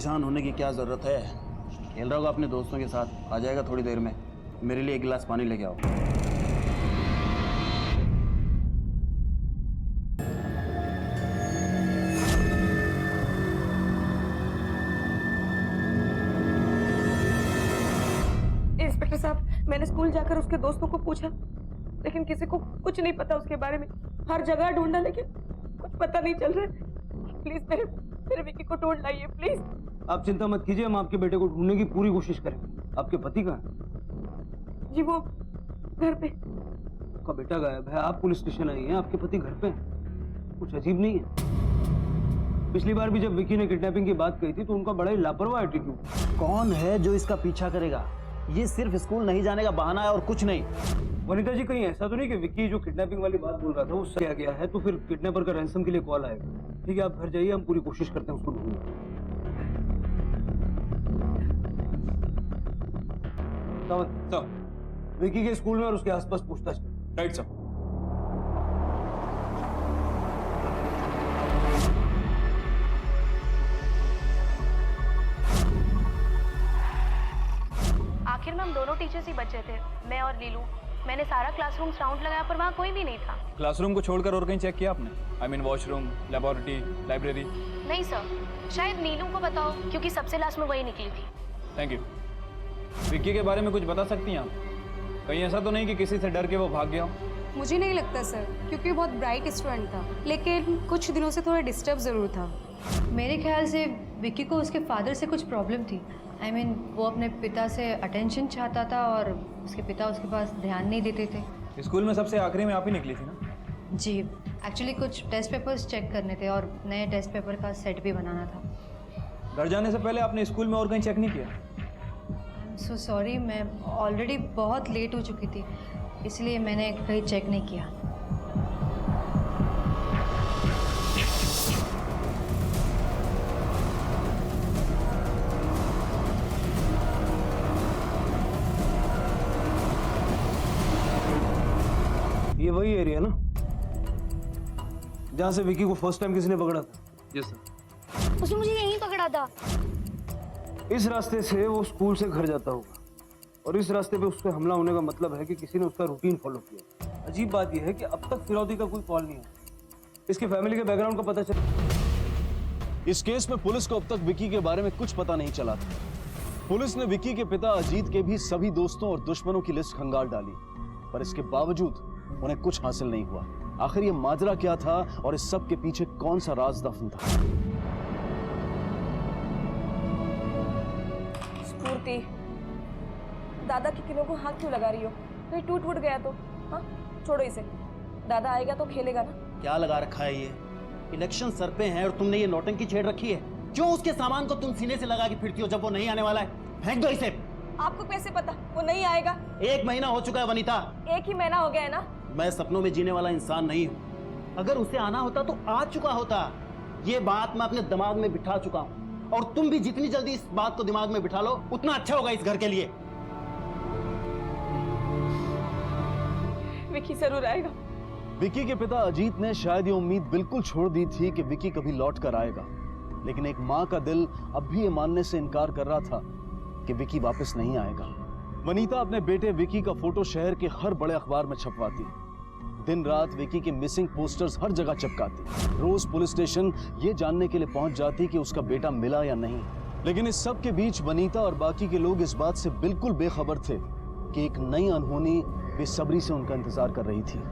परेशान होने की क्या जरूरत है? खेल रहा होगा अपने दोस्तों के साथ, आ जाएगा थोड़ी देर में। मेरे लिए एक गिलास पानी लेके आओ। इंस्पेक्टर साहब, मैंने स्कूल जाकर उसके दोस्तों को पूछा, लेकिन किसी को कुछ नहीं पता उसके बारे में। हर जगह ढूंढा लेकिन कुछ पता नहीं चल रहा है। प्लीज मेरे विक्की को ढूंढ लाइए प्लीज। आप चिंता मत कीजिए, हम आपके बेटे को ढूंढने की पूरी कोशिश करेंगे। आपके पति कहाँ है? जी वो घर पे। आपका बेटा गायब है, आप पुलिस स्टेशन आई हैं, आपके पति घर पे हैं। कुछ अजीब नहीं है? पिछली बार भी जब विक्की ने किडनैपिंग की बात कही थी तो उनका बड़ा ही लापरवाह एटीट्यूड। कौन है जो इसका पीछा करेगा? ये सिर्फ स्कूल नहीं जाने का बहाना है और कुछ नहीं। वनिता जी, कहीं ऐसा तो नहीं कि विक्की जो किडनैपिंग वाली बात बोल रहा था वो सही आ गया है तो फिर किडनैपर का रैंसम के लिए कॉल आएगा? ठीक है, आप घर जाइए, हम पूरी कोशिश करते हैं उसको ढूंढने। सर, विक्की के स्कूल में और उसके आसपास पूछताछ करें। Right sir. आखिर में हम दोनों टीचर्स ही बचे थे, मैं और लीलू। मैंने सारा क्लासरूम राउंड लगाया पर वहाँ कोई भी नहीं था। क्लासरूम को छोड़कर और कहीं चेक किया आपने? I mean washroom, laboratory, library? नहीं सर, शायद नीलू को बताओ क्योंकि सबसे लास्ट में वही निकली थी। Thank you. विक्की के बारे में कुछ बता सकती हैं आप? कहीं ऐसा तो नहीं कि किसी से डर के वो भाग गया हो? मुझे नहीं लगता सर, क्योंकि बहुत ब्राइट स्टूडेंट था, लेकिन कुछ दिनों से थोड़ा डिस्टर्ब ज़रूर था। मेरे ख्याल से विक्की को उसके फादर से कुछ प्रॉब्लम थी। आई मीन वो अपने पिता से अटेंशन चाहता था और उसके पिता उसके पास ध्यान नहीं देते थे। स्कूल में सबसे आखिरी में आप ही निकली थी ना? जी, एक्चुअली कुछ टेस्ट पेपर्स चेक करने थे और नए टेस्ट पेपर का सेट भी बनाना था। घर जाने से पहले आपने स्कूल में और कहीं चेक नहीं किया? आई एम सो सॉरी, मैं ऑलरेडी बहुत लेट हो चुकी थी, इसलिए मैंने कहीं चेक नहीं किया। ये वही एरिया ना जहां से विक्की को फर्स्ट टाइम किसी ने पकड़ा था? Yes sir. उसने मुझे यहीं पकड़ा था। इस रास्ते से वो स्कूल से घर जाता होगा और इस रास्ते पे उस पर हमला होने का मतलब है कि किसी ने उसका रूटीन फॉलो किया। अजीब बात यह है कि अब तक फिरौती का कोई कॉल नहीं है। इसकी फैमिली के बैकग्राउंड का पता चला? इस केस में पुलिस को अब तक विक्की के बारे में कुछ पता नहीं चला था। पुलिस ने विक्की के पिता अजीत के भी सभी दोस्तों और दुश्मनों की लिस्ट खंगाल डाली, पर इसके बावजूद उन्हें कुछ हासिल नहीं हुआ। आखिर ये माजरा क्या था और इस सब के पीछे कौन सा राज दफन था? स्फूर्ति, दादा के किलों को हाथ क्यों लगा रही हो? कहीं टूट फूट गया तो? हाँ, छोड़ो इसे। दादा आएगा तो खेलेगा ना। क्या लगा रखा है ये? इलेक्शन सर पे है और तुमने ये नौटंकी छेड़ रखी है। क्यों उसके सामान को तुम सीने से लगा के फिरती हो जब वो नहीं आने वाला है? फेंक दो इसे। आपको कैसे पता वो नहीं आएगा? 1 महीना हो चुका है वनीता। 1 ही महीना हो गया है ना। मैं सपनों में जीने वाला इंसान नहीं हूं। अगर उसे आना होता तो आ चुका होता। ये बात मैं अपने दिमाग में बिठा चुका हूं और तुम भी जितनी जल्दी इस बात को दिमाग में बिठा लो उतना अच्छा होगा इस घर के लिए। विक्की जरूर आएगा। विक्की के पिता अजीत ने शायद ये उम्मीद बिल्कुल छोड़ दी थी कि विक्की कभी लौट कर आएगा, लेकिन एक मां का दिल अब भी ये मानने से इनकार कर रहा था कि विक्की वापस नहीं आएगा। वनीता अपने बेटे विक्की का फोटो शहर के हर बड़े अखबार में छपवाती, दिन रात विक्की के मिसिंग पोस्टर्स हर जगह चिपकाती, रोज पुलिस स्टेशन ये जानने के लिए पहुंच जाती कि उसका बेटा मिला या नहीं। लेकिन इस सब के बीच वनीता और बाकी के लोग इस बात से बिल्कुल बेखबर थे कि एक नई अनहोनी बेसब्री से उनका इंतजार कर रही थी।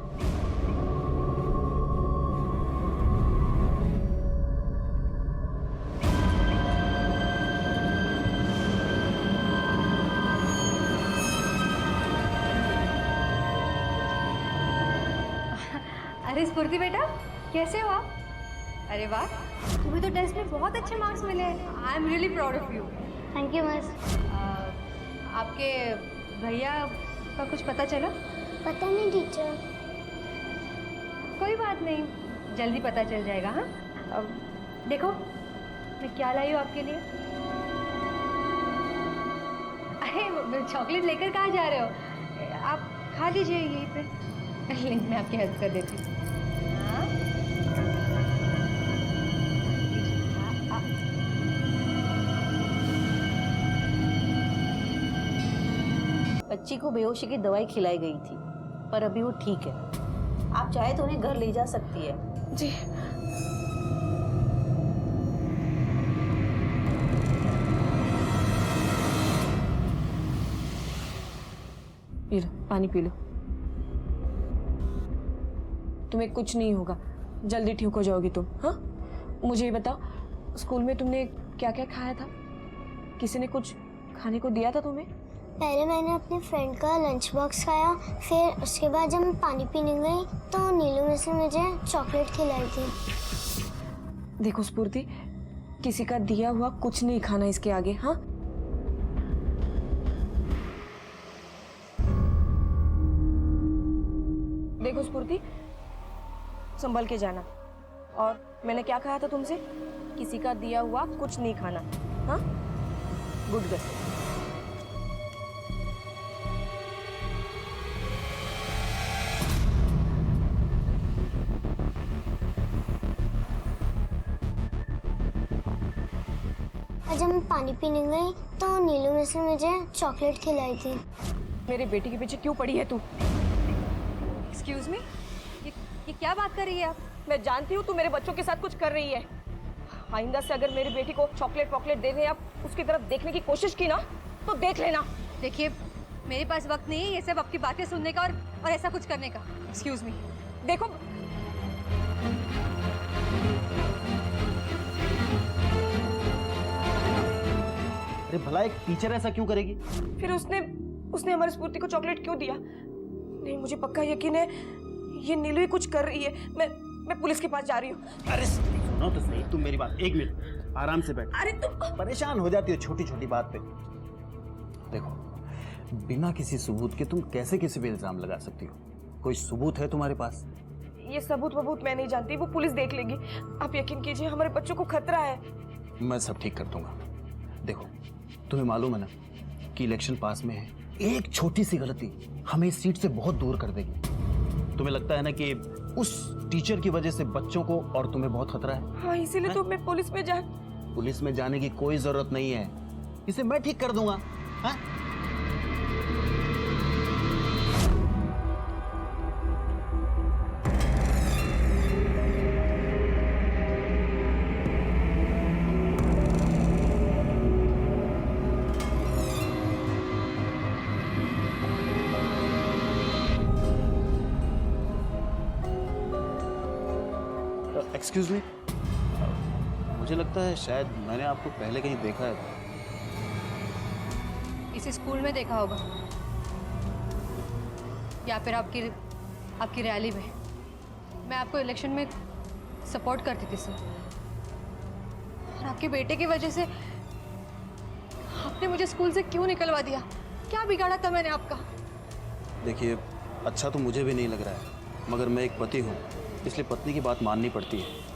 अरे स्फूर्ति बेटा, कैसे हो आप? अरे वाह, तुम्हें तो टेस्ट में बहुत अच्छे मार्क्स मिले हैं। I am really proud of you. Thank you miss. आपके भैया का कुछ पता चला? पता नहीं टीचर। कोई बात नहीं, जल्दी पता चल जाएगा। हाँ, अब देखो मैं क्या लाई हूँ आपके लिए। अरे चॉकलेट लेकर कहाँ जा रहे हो? आप खा लीजिए यहीं पे। मैं आपकी हेल्प कर देती हूँ। हाँ? बच्ची को बेहोशी की दवाई खिलाई गई थी, पर अभी वो ठीक है। आप चाहे तो उन्हें घर ले जा सकती है। जी। पी लो, पानी पी लो। तुम्हें कुछ नहीं होगा, जल्दी ठीक हो जाओगी तुम। हाँ, मुझे ये बताओ, स्कूल में तुमने क्या क्या खाया था? किसी ने कुछ खाने को दिया था तुम्हें? पहले मैंने अपने फ्रेंड का लंच बॉक्स खाया, फिर उसके बाद जब मैं पानी पीने गई तो नीलू ने से मुझे चॉकलेट खिलाई थी। देखो स्फूर्ति, किसी का दिया हुआ कुछ नहीं खाना इसके आगे। हाँ, देखो स्फूर्ति, संभल के जाना। और मैंने क्या कहा था तुमसे? किसी का दिया हुआ कुछ नहीं खाना। हाँ, गुड गर्ल। जब मैं पानी पीने गई तो नीलू ने से मुझे चॉकलेट खिलाई थी। मेरे बेटी के पीछे क्यों पड़ी है तू? एक्सक्यूज मी, ये क्या बात कर रही है आप? मैं जानती हूँ तू मेरे बच्चों के साथ कुछ कर रही है। आइंदा से अगर मेरी बेटी को चॉकलेट वॉकलेट देने या उसकी तरफ देखने की कोशिश की ना तो देख लेना। देखिए, मेरे पास वक्त नहीं है ये सब आपकी बातें सुनने का और ऐसा कुछ करने का। Excuse me. देखो, अरे भला एक टीचर ऐसा क्यों करेगी? फिर उसने हमारी स्फूर्ति को चॉकलेट क्यों दिया? नहीं, मुझे पक्का यकीन है ये नीलू ही कुछ कर रही है। मैं पुलिस के पास जा रही हूँ। अरे सुनो तो सही, तुम मेरी बात, एक मिनट आराम से बैठ। अरे तुम परेशान हो जाती हो छोटी छोटी बात पे। देखो, बिना किसी सबूत के तुम कैसे किसी पे इल्जाम लगा सकती हो? कोई सबूत है तुम्हारे पास? ये सबूत वबूत मैं नहीं जानती, वो पुलिस देख लेगी। आप यकीन कीजिए, हमारे बच्चों को खतरा है। मैं सब ठीक कर दूंगा। देखो, तुम्हें मालूम है ना कि इलेक्शन पास में है, एक छोटी सी गलती हमें इस सीट से बहुत दूर कर देगी। तुम्हें लगता है ना कि उस टीचर की वजह से बच्चों को और तुम्हें बहुत खतरा है? हाँ, इसीलिए तो मैं पुलिस में जाने की कोई जरूरत नहीं है, इसे मैं ठीक कर दूंगा। हाँ? एक्सक्यूज मी, मुझे लगता है शायद मैंने आपको पहले कहीं देखा है। इसी स्कूल में देखा होगा या फिर आपकी रैली में। मैं आपको इलेक्शन में सपोर्ट करती थी सर, और आपके बेटे की वजह से आपने मुझे स्कूल से क्यों निकलवा दिया? क्या बिगाड़ा था मैंने आपका? देखिए, अच्छा तो मुझे भी नहीं लग रहा है, मगर मैं एक पति हूँ, इसलिए पत्नी की बात माननी पड़ती है।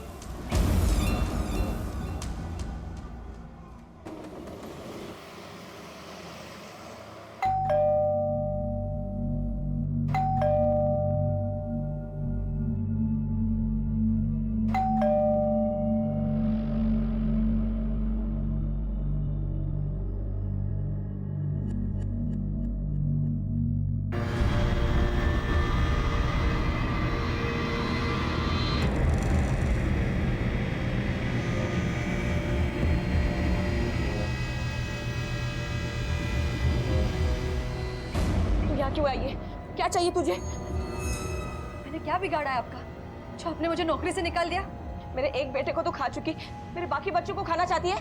क्यों आई है? क्या चाहिए तुझे? मैंने क्या बिगाड़ा है आपका जो आपने मुझे नौकरी से निकाल दिया? मेरे एक बेटे को तो खा चुकी, मेरे बाकी बच्चों को खाना चाहती है?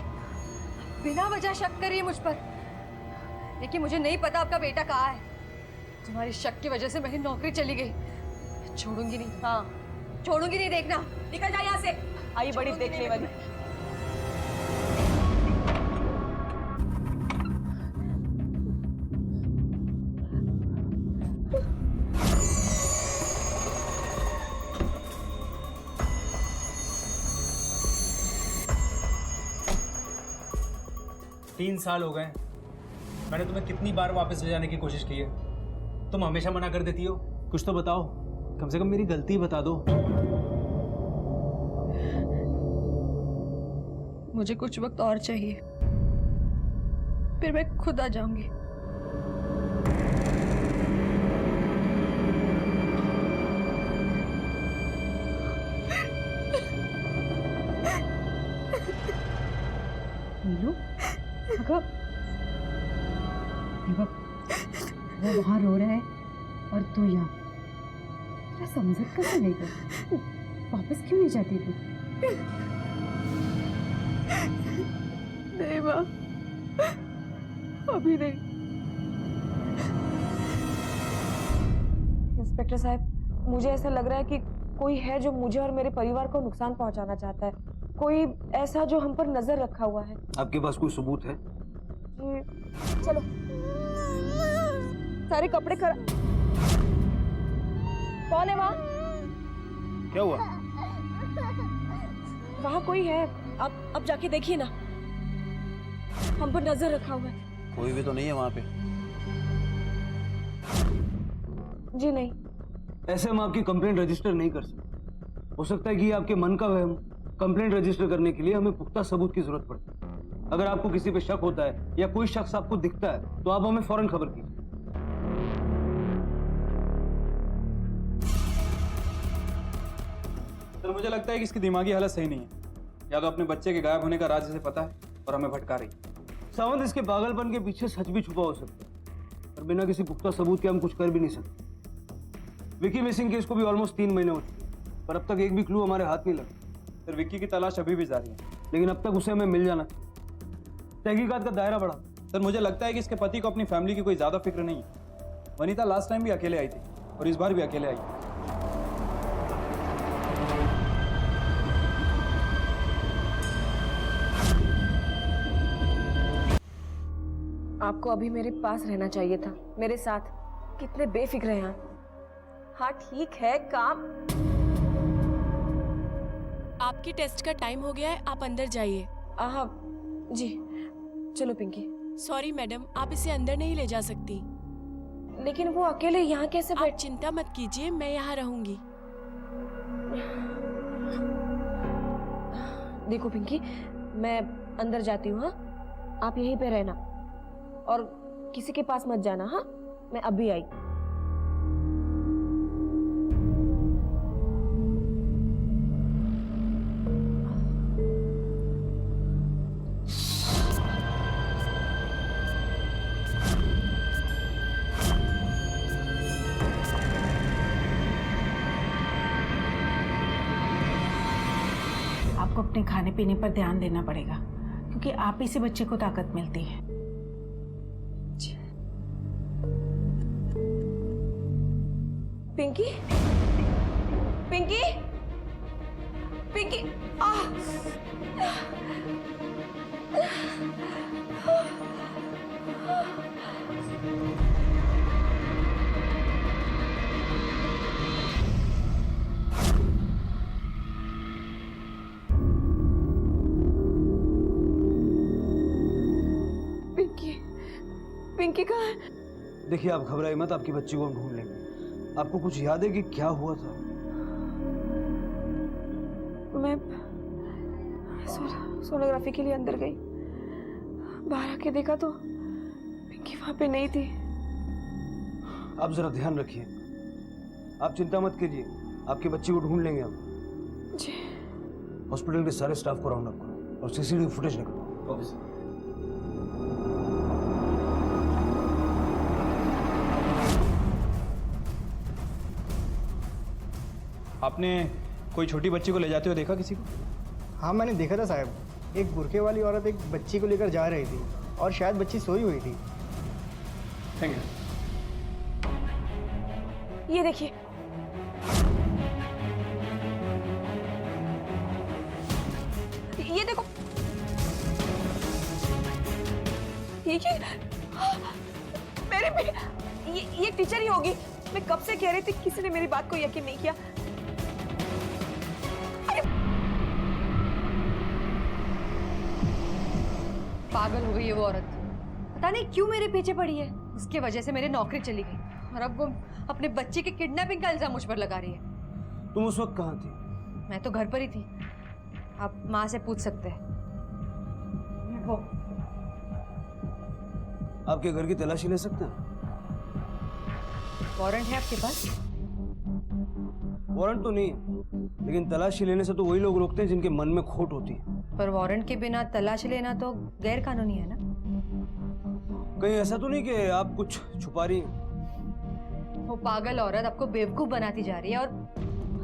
बिना वजह शक करिए मुझ पर, लेकिन मुझे नहीं पता आपका बेटा कहाँ है। तुम्हारी शक की वजह से मेरी नौकरी चली गई। छोड़ूंगी नहीं। हाँ, छोड़ूंगी नहीं, देखना। निकल जा यहाँ से। आई बड़ी देखने वाली। तीन साल हो गए, मैंने तुम्हें कितनी बार वापस ले जाने की कोशिश की है, तुम हमेशा मना कर देती हो। कुछ तो बताओ, कम से कम मेरी गलती बता दो। मुझे कुछ वक्त और चाहिए, फिर मैं खुद आ जाऊंगी। नीलू अगर वो वहाँ रो रहा है और तू यहाँ, तेरा समझ कैसे नहीं कर? वापस क्यों नहीं जाती तू? नहीं माँ, अभी नहीं। इंस्पेक्टर साहब, मुझे ऐसा लग रहा है कि कोई है जो मुझे और मेरे परिवार को नुकसान पहुंचाना चाहता है। कोई ऐसा जो हम पर नजर रखा हुआ है। आपके पास कोई सबूत है? चलो सारे कपड़े कर। कौन है वहाँ? क्या हुआ? वहाँ कोई है, आप जाके देखिए ना, हम पर नजर रखा हुआ है। कोई भी तो नहीं है वहां पे। जी नहीं। ऐसे हम आपकी कंप्लेंट रजिस्टर नहीं कर सकते। हो सकता है कि ये आपके मन का वहम। कंप्लेंट रजिस्टर करने के लिए हमें पुख्ता सबूत की जरूरत पड़ती है। अगर आपको किसी पे शक होता है या कोई शख्स आपको दिखता है तो आप हमें फौरन खबर कीजिए। सर मुझे लगता है कि इसकी दिमागी हालत सही नहीं है। या तो अपने बच्चे के गायब होने का राज इसे पता है और हमें भटका रही है। सावंत, इसके पागलपन के पीछे सच भी छुपा हो सकता है और बिना किसी पुख्ता सबूत के हम कुछ कर भी नहीं सकते। विकी मिसिंग केस को भी ऑलमोस्ट 3 महीने हो चुके, पर अब तक एक भी क्लू हमारे हाथ नहीं लगा। सर विक्की की तलाश अभी भी जारी है, लेकिन अब तक उसे हमें मिल जाना। तहकीकात का दायरा बढ़ा। सर मुझे लगता है कि इसके पति को अपनी फैमिली की कोई ज्यादा फिक्र नहीं है। वनीता लास्ट टाइम भी अकेले आई थी और इस बार भी अकेले आई। आपको अभी मेरे पास रहना चाहिए था, मेरे साथ। कितने बेफिक्र हैं आप। हाँ ठीक है, काम। आपके टेस्ट का टाइम हो गया है, आप अंदर जाइए। हाँ जी, चलो पिंकी। सॉरी मैडम, आप इसे अंदर नहीं ले जा सकती। लेकिन वो अकेले यहाँ कैसे आप चिंता मत कीजिए, मैं यहाँ रहूंगी। देखो पिंकी, मैं अंदर जाती हूँ। हाँ, आप यहीं पे रहना और किसी के पास मत जाना। हाँ, मैं अभी आई। आपको अपने खाने पीने पर ध्यान देना पड़ेगा, क्योंकि आप ही से बच्चे को ताकत मिलती है। पिंकी, पिंकी, पिंकी, पिंकी, पिंकी कहाँ है? देखिए, आप घबराइए मत, आपकी बच्ची को हम ढूंढ लेंगे। आपको कुछ याद है कि क्या हुआ था? मैं सोनोग्राफी के लिए अंदर गई, बाहर आके देखा तो पिंकी वहां पे नहीं थी। आप जरा ध्यान रखिए, आप चिंता मत कीजिए, आपकी बच्ची को ढूंढ लेंगे हम। जी। हॉस्पिटल के सारे स्टाफ को राउंड अप करो और सीसीटीवी फुटेज निकालो। Okay sir. आपने कोई छोटी बच्ची को ले जाते हुए देखा किसी को? हाँ, मैंने देखा था साहब। एक बुरके वाली औरत एक बच्ची को लेकर जा रही थी और शायद बच्ची सोई हुई थी। Thank you. ये देखिए, ये देखो, ये मेरे भी ये टीचर ही होगी। मैं कब से कह रही थी, किसी ने मेरी बात को यकीन नहीं किया। पागल हो गई है वो औरत। पता नहीं क्यों मेरे पीछे पड़ी है। उसके वजह से मेरी नौकरी चली गई और अब वो अपने बच्चे के किडनैपिंग का इल्जाम मुझ पर लगा रही है। तुम उस वक्त कहाँ थी? मैं तो घर पर ही थी। आप माँ से पूछ सकते हैं। वो आपके घर की तलाशी ले सकते हैं? वारंट है आपके पास? वारंट तो नहीं है, लेकिन तलाशी लेने से तो वही लोग रोकते हैं जिनके मन में खोट होती है। पर वारंट के बिना तलाशी लेना तो गैर कानूनी है ना। कहीं ऐसा तो नहीं कि आप कुछ छुपा रही हैं? वो पागल औरत आपको बेवकूफ बनाती जा रही है और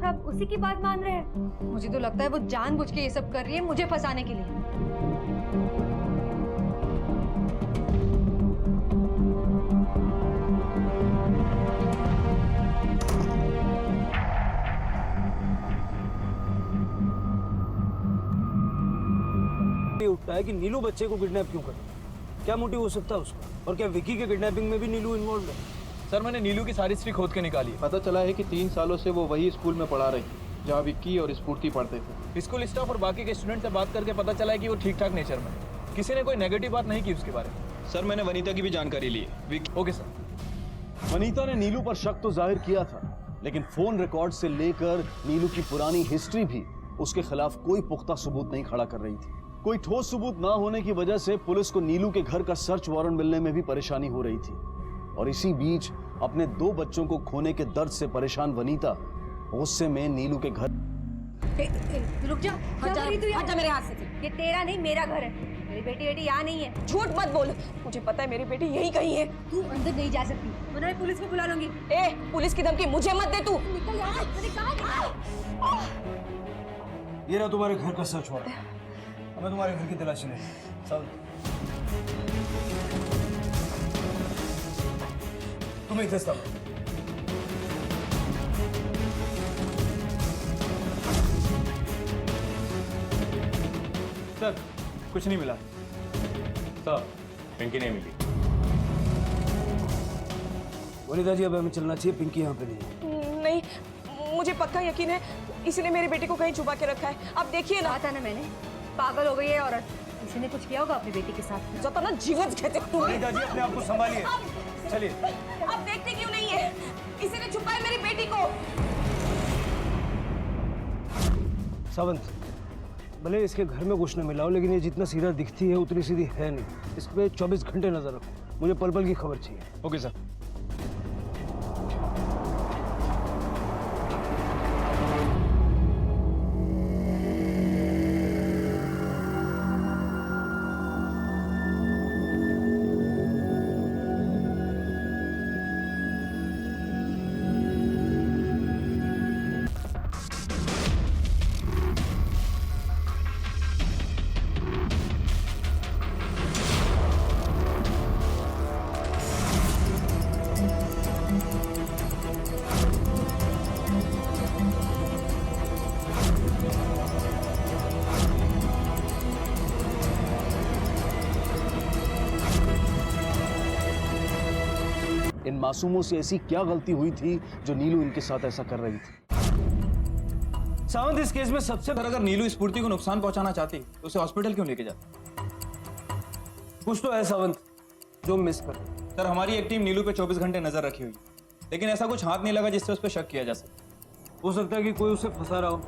आप उसी की बात मान रहे हैं। मुझे तो लगता है वो जानबूझ के ये सब कर रही है मुझे फंसाने के लिए। ये उठता है कि नीलू बच्चे को किडनैप क्यों कर? क्या मोटिव हो सकता है उसका? और क्या विकी के किडनैपिंग में भी नीलू इन्वॉल्व है? सर मैंने नीलू की सारी हिस्ट्री खोद के निकाली है। पता चला है कि 3 सालों से वो वही स्कूल में पढ़ा रही जहाँ विक्की और स्फूर्ति पढ़ते थे। स्कूल स्टाफ और बाकी के स्टूडेंट से बात करके पता चला है कि वो ठीक ठाक नेचर में, किसी ने कोई नेगेटिव बात नहीं की उसके बारे में। सर मैंने वनीता की भी जानकारी ली है। Okay sir. वनीता ने नीलू पर शक तो जाहिर किया था, लेकिन फोन रिकॉर्ड से लेकर नीलू की पुरानी हिस्ट्री भी उसके खिलाफ कोई पुख्ता सबूत नहीं खड़ा कर रही थी। कोई ठोस सबूत ना होने की वजह से पुलिस को नीलू के घर का सर्च वारंट मिलने में भी परेशानी हो रही थी। और इसी बीच अपने 2 बच्चों को खोने के दर्द से परेशान वनीता गुस्से में नीलू के घर। रुक जा, क्या कर रही तू? हट जा मेरे हाथ से। ये तेरा नहीं मेरा घर है। मेरी बेटी यहाँ नहीं है। झूठ मत बोल, मुझे पता है मेरी बेटी यही कहीं है। तू अंदर नहीं जा सकती, वरना मैं पुलिस को बुला लूंगी। ए, पुलिस की धमकी मुझे मत दे तू। निकल यहाँ। मैंने कहा ये रहा तुम्हारे घर का सर्च वारंट। हमें तुम्हारे घर की तलाशी लेनी है। सब तुम्हें इधर सब सर कुछ नहीं मिला। सर पिंकी नहीं मिली। वनीता जी अब हमें चलना चाहिए, पिंकी यहाँ पे नहीं है। नहीं, मुझे पक्का यकीन है इसी ने मेरी बेटी को कहीं छुपा के रखा है। अब देखिए ना। कहा था ना मैंने, पागल हो गई है औरत। किसी ने कुछ किया होगा अपनी बेटी के साथ। जो तो ना जीवन कहते तुम। वनीता जी अपने आप को संभालिए। चलिए। अब देखते क्यों नहीं है? इसी ने छुपाया मेरी बेटी को। सावंत, भले इसके घर में कुछ न मिला हो, लेकिन ये जितना सीधा दिखती है उतनी सीधी है नहीं। इस पे 24 घंटे नजर रखो। मुझे पल पल की खबर चाहिए। Okay sir. इन मासूमों से ऐसी क्या गलती हुई थी जो नीलू इनके साथ ऐसा कर रही थी? सावंत, इस केस में सबसे अगर नीलू स्फूर्ति को नुकसान पहुंचाना चाहती तो उसे हॉस्पिटल क्यों लेके जाती? कुछ तो है सावंत जो मिस कर। सर हमारी एक टीम नीलू पे 24 घंटे नजर रखी हुई, लेकिन ऐसा कुछ हाथ नहीं लगा जिससे उस पर शक किया जा सके। हो सकता है कि कोई उसे फंसा रहा हो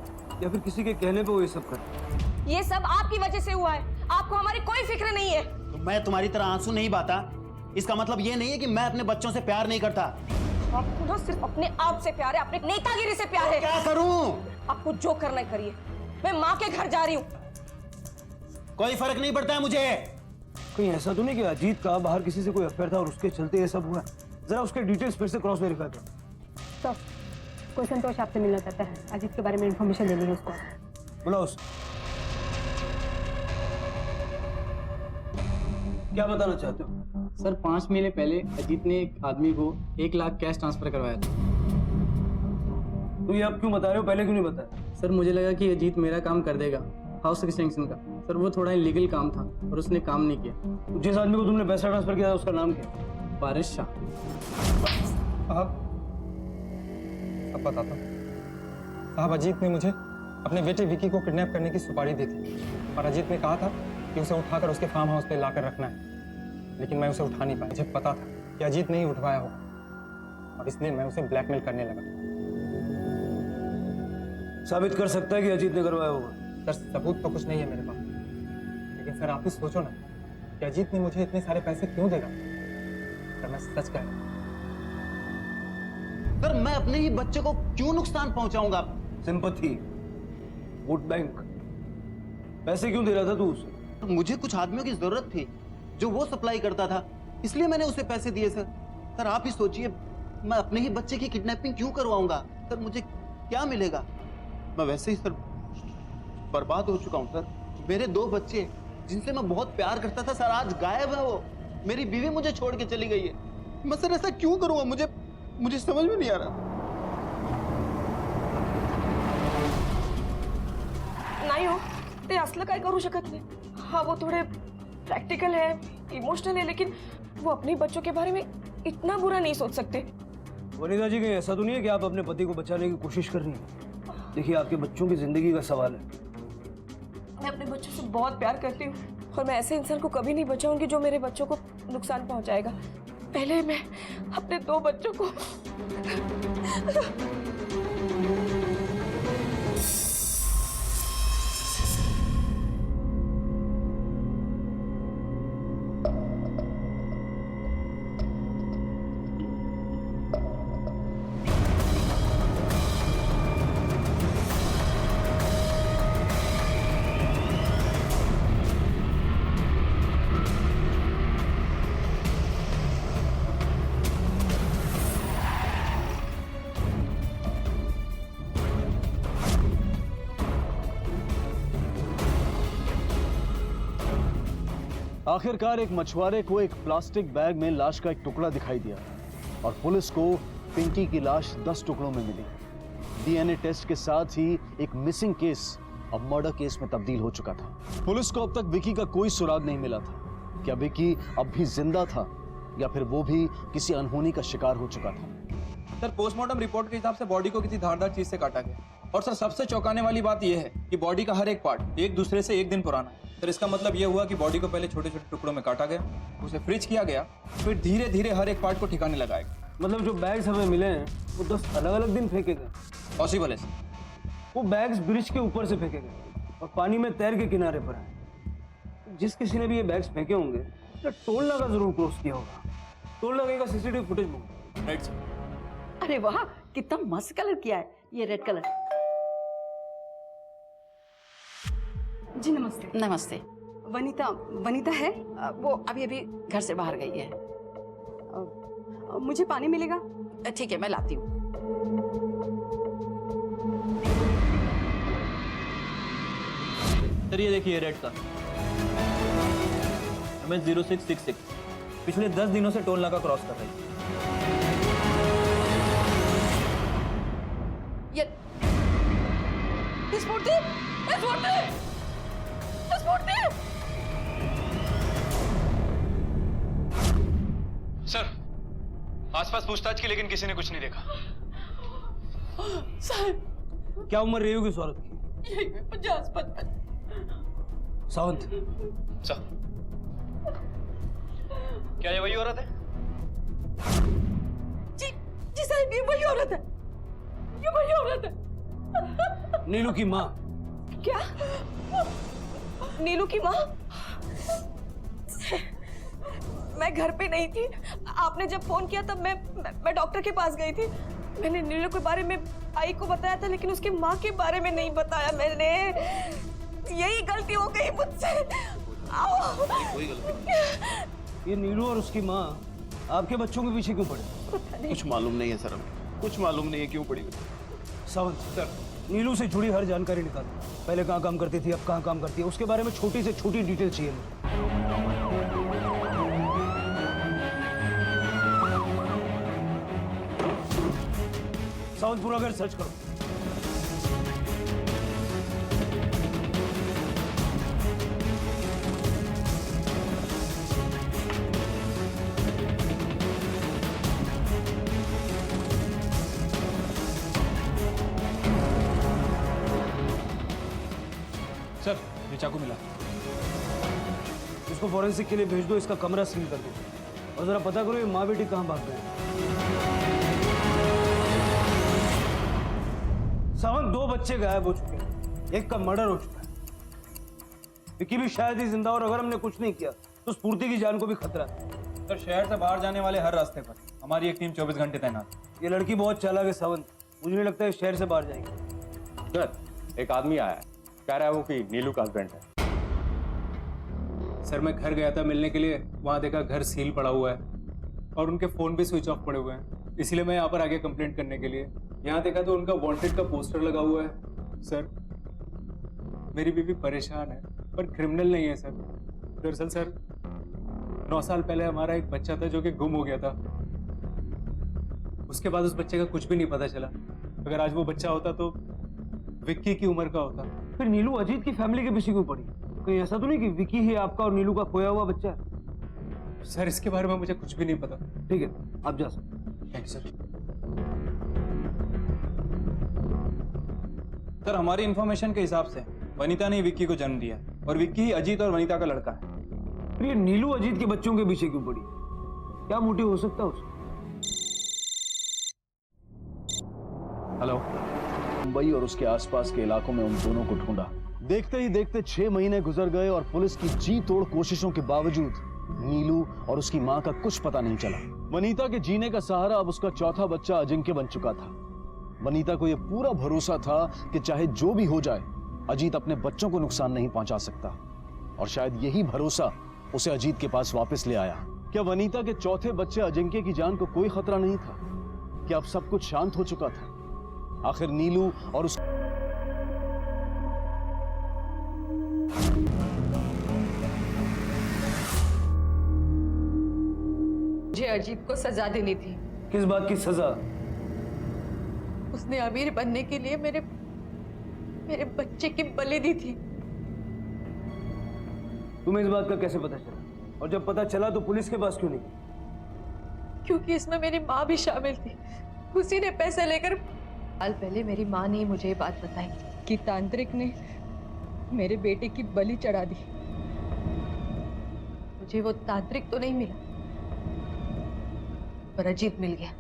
या फिर किसी के कहने पे वो ये सब कर। ये सब आपकी वजह से हुआ है। आपको हमारी कोई फिक्र नहीं है। तो मैं तुम्हारी तरह आंसू नहीं बहाता, इसका मतलब ये नहीं है कि मैं अपने बच्चों से प्यार नहीं करता। आपको ना सिर्फ अपने आप से प्यार है, अपने नेतागिरी से प्यार है। क्या करूं? आपको जो करना है करिए। मैं माँ के घर जा रही हूँ। कोई फर्क नहीं पड़ता है मुझे। कहीं ऐसा तो नहीं कि अजीत का बाहर किसी से कोई अफेयर था और उसके चलते ये सब हुआ? जरा उसके डिटेल्स फिर से क्रॉस वेरीफाई करो। तो कोई संतोष आपसे मिलना चाहता है, अजीत के बारे में इंफॉर्मेशन देनी है उसको। बुलाओ उसे। क्या बताना चाहते हो? सर 5 महीने पहले अजीत ने एक आदमी को 1 लाख कैश ट्रांसफर करवाया था। तो ये आप क्यों बता रहे हो, पहले क्यों नहीं बताया? सर मुझे लगा कि अजीत मेरा काम कर देगा, हाउस एक्सटेंशन का। सर वो थोड़ा इलीगल काम था और उसने काम नहीं किया। जिस आदमी को तुमने पैसा ट्रांसफर किया था उसका नाम क्या? बारिश शाह। अब बताता हूँ साहब, अजीत ने मुझे अपने बेटे विकी को किडनैप करने की सुपारी दी थी और अजीत ने कहा था कि उसे उठाकर उसके फार्म हाउस पे लाकर रखना है, लेकिन मैं उसे उठा नहीं पाया। मुझे पता था कि अजीत नहीं उठवाया होगा और इसलिए मैं उसे ब्लैकमेल करने लगा। साबित कर सकता है कि अजीत ने करवाया होगा? सर सबूत तो कुछ नहीं है मेरे पास, लेकिन सर आप ही सोचो ना कि अजीत ने मुझे इतने सारे पैसे क्यों देगा। सर मैं सच कह रहा हूँ। सर मैं अपने ही बच्चे को क्यों नुकसान पहुंचाऊंगा? सिंपैथी, वोट बैंक, पैसे क्यों दे रहा था तू उसे? मुझे कुछ आदमियों की जरूरत थी जो वो सप्लाई करता था, इसलिए मैंने उसे पैसे दिए सर। सर आप ही सोचिए, मैं अपने ही बच्चे की किडनैपिंग क्यों करवाऊंगा सर? मुझे क्या मिलेगा? मैं वैसे ही सर बर्बाद हो चुका हूं सर। मेरे 2 बच्चे जिनसे मैं बहुत प्यार करता था सर, आज गायब है वो। मेरी बीवी मुझे छोड़ के चली गई है। मैं सर ऐसा क्यों करूंगा? मुझे समझ में नहीं आ रहा। नाही हो, ते असलं काय करू शकत नाही। हाँ वो थोड़े प्रैक्टिकल है, इमोशनल है, लेकिन वो अपने बच्चों के बारे में इतना बुरा नहीं सोच सकते। वनिता जी, कहीं ऐसा तो नहीं है कि आप अपने पति को बचाने की कोशिश कर रही हैं? देखिए, आपके बच्चों की जिंदगी का सवाल है। मैं अपने बच्चों से बहुत प्यार करती हूँ और मैं ऐसे इंसान को कभी नहीं बचाऊंगी जो मेरे बच्चों को नुकसान पहुंचाएगा। पहले मैं अपने 2 बच्चों को आखिरकार एक मछुआरे को एक प्लास्टिक बैग में लाश का एक टुकड़ा दिखाई दिया और पुलिस को पिंकी की लाश 10 टुकड़ों में मिली। डीएनए टेस्ट के साथ ही एक मिसिंग केस अब मर्डर केस में तब्दील हो चुका था। पुलिस को अब तक विकी का कोई सुराग नहीं मिला था। क्या विकी अब भी जिंदा था या फिर वो भी किसी अनहोनी का शिकार हो चुका था? सर पोस्टमार्टम रिपोर्ट के हिसाब से बॉडी को किसी धारदार चीज से काटा गया। और सर सबसे चौंकाने वाली बात यह है कि बॉडी का हर एक पार्ट एक दूसरे से 1 दिन पुराना है। सर इसका मतलब यह हुआ कि बॉडी को पहले छोटे छोटे टुकड़ों में काटा गया, उसे फ्रीज किया गया, फिर धीरे धीरे हर एक पार्ट को ठिकाने लगाया गया। मतलब जो बैग्स हमें मिले हैं वो 10 अलग अलग दिन फेंके गए? पॉसिबल है सर। वो बैग्स ब्रिज के ऊपर से फेंके गए और पानी में तैर के किनारे पर आए। जिस किसी ने भी ये बैग्स फेंके होंगे तो टोल नाका जरूर क्रॉस किया होगा। टोल नाके का सीसीटीवी फुटेज मंगो। Right sir. अरे वाह, कितना मस्त कलर किया है ये रेड कलर। जी नमस्ते। नमस्ते। वनीता है? वो अभी अभी घर से बाहर गई है। मुझे पानी मिलेगा? ठीक है, मैं लाती हूँ। सर ये देखिए रेड का हमें 0666 पिछले 10 दिनों से टोल नाका क्रॉस कर रही है। सर आसपास पूछताछ की, लेकिन किसी ने कुछ नहीं देखा। साहब क्या उम्र रही होगी इस औरत की? यही 50-55। सावंत सर क्या ये वही औरत है? जी साहब, ये वही औरत है, ये वही औरत है। नीलू की माँ। क्या? नीलू की माँ? मैं घर पे नहीं थी। आपने जब फोन किया तब मैं डॉक्टर के पास गई थी। मैंने नीलू के बारे में आई को बताया था, लेकिन उसकी माँ के बारे में नहीं बताया मैंने। यही गलती हो गई मुझसे। कोई गलती। ये नीलू और उसकी माँ आपके बच्चों के पीछे क्यों पड़े? कुछ मालूम नहीं है सर, हमें कुछ मालूम नहीं है क्यों पड़ी। सावंत सर, नीलू से जुड़ी हर जानकारी निकालो। पहले कहाँ काम करती थी, अब कहाँ काम करती है, उसके बारे में छोटी से छोटी डिटेल चाहिए मुझे। सावंत पूरा घर सर्च करो। सर ये चाकू मिला। इसको फॉरेंसिक के लिए भेज दो, इसका कमरा सील कर दो और जरा पता करो ये माँ बेटी कहाँ भाग गए। सावंत 2 बच्चे गायब हो चुके हैं, एक का मर्डर हो चुका है। विकी भी शायद ही जिंदा, और अगर हमने कुछ नहीं किया तो स्फूर्ति की जान को भी खतरा है। सर शहर से बाहर जाने वाले हर रास्ते पर हमारी एक टीम 24 घंटे तैनात है। ये लड़की बहुत चालाक है सावंत, मुझे नहीं लगता है शहर से बाहर जाएगी। सर एक आदमी आया है, कह रहा है वो कि नीलू का हस्बैंड है। सर मैं घर गया था मिलने के लिए, वहाँ देखा घर सील पड़ा हुआ है और उनके फ़ोन भी स्विच ऑफ पड़े हुए हैं, इसलिए मैं यहाँ पर आ गया कंप्लेंट करने के लिए। यहाँ देखा तो उनका वांटेड का पोस्टर लगा हुआ है। सर मेरी बीवी परेशान है पर क्रिमिनल नहीं है सर। दरअसल सर 9 साल पहले हमारा एक बच्चा था जो कि गुम हो गया था। उसके बाद उस बच्चे का कुछ भी नहीं पता चला। अगर आज वो बच्चा होता तो विक्की की उम्र का होता। फिर नीलू अजीत की फैमिली के पीछे क्यों पड़ी? कहीं ऐसा तो नहीं कि विकी ही आपका और नीलू का खोया हुआ बच्चा है? सर इसके बारे में मुझे कुछ भी नहीं पता। ठीक है आप जा सकते। Thank you sir. सर हमारी इंफॉर्मेशन के हिसाब से वनीता ने विक्की को जन्म दिया है और विक्की ही अजीत और वनीता का लड़का है। फिर ये नीलू अजीत के बच्चों के पीछे क्यों पड़ी? क्या मोटिव हो सकता है उसका? हेलो। मुंबई और उसके आसपास के इलाकों में उन दोनों को ढूंढा। देखते ही देखते 6 महीने गुजर गए और पुलिस की जी तोड़ कोशिशों के बावजूद नीलू और उसकी मां का कुछ पता नहीं चला। वनीता के जीने का सहारा अब उसका चौथा बच्चा अजिंक्य बन चुका था। वनीता को यह पूरा भरोसा था कि चाहे जो भी हो जाए अजीत अपने बच्चों को नुकसान नहीं पहुंचा सकता, और शायद यही भरोसा उसे अजीत के पास वापस ले आया। क्या वनीता के चौथे बच्चे अजिंक्य की जान को कोई खतरा नहीं था? क्या अब सब कुछ शांत हो चुका था? आखिर नीलू और उस मुझे अजीत को सजा देनी थी। किस बात की सजा? उसने अमीर बनने के लिए मेरे बच्चे की बलि दी थी। तुम्हें इस बात का कैसे पता चला? और जब पता चला तो पुलिस के पास क्यों नहीं गई? क्योंकि इसमें मेरी माँ भी शामिल थी। उसी ने पैसे लेकर साल पहले मेरी माँ ने मुझे ये बात बताई कि तांत्रिक ने मेरे बेटे की बलि चढ़ा दी। मुझे वो तांत्रिक तो नहीं मिला पर अजीत मिल गया।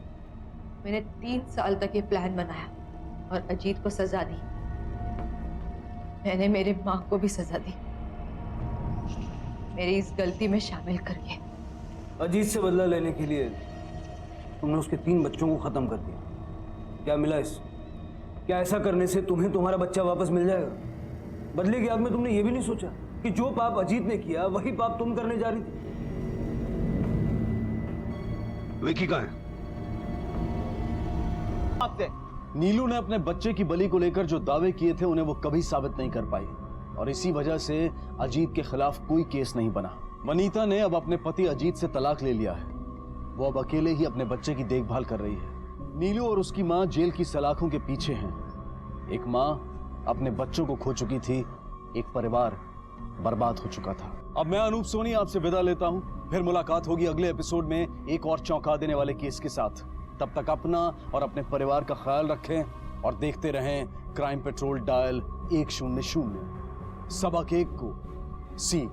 मैंने 3 साल तक ये प्लान बनाया और अजीत को सजा दी। मैंने मेरी माँ को भी सजा दी, मेरी इस गलती में शामिल करके। अजीत से बदला लेने के लिए तुमने उसके 3 बच्चों को खत्म कर दिया। क्या मिला इससे? क्या ऐसा करने से तुम्हें तुम्हारा बच्चा वापस मिल जाएगा? बदले की आग में तुमने ये भी नहीं सोचा कि जो पाप अजीत ने किया वही पाप तुम करने जा रही थी। विकी कहाँ है? नीलू ने अपने बच्चे की बलि को लेकर जो दावे किए थे उन्हें वो कभी साबित नहीं कर पाई, और इसी वजह से अजीत के खिलाफ कोई केस नहीं बना। वनीता ने अब अपने पति अजीत से तलाक ले लिया है। वो अब अकेले ही अपने बच्चे की देखभाल कर रही है। नीलू और उसकी मां जेल की सलाखों के पीछे हैं। एक मां अपने बच्चों को खो चुकी थी, एक परिवार बर्बाद हो चुका था। अब मैं अनूप सोनी आपसे विदा लेता हूं। फिर मुलाकात होगी अगले एपिसोड में एक और चौंका देने वाले केस के साथ। तब तक अपना और अपने परिवार का ख्याल रखें और देखते रहें क्राइम पेट्रोल डायल 100। सबक एक को सीख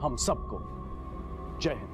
हम सबको। जय हिंद।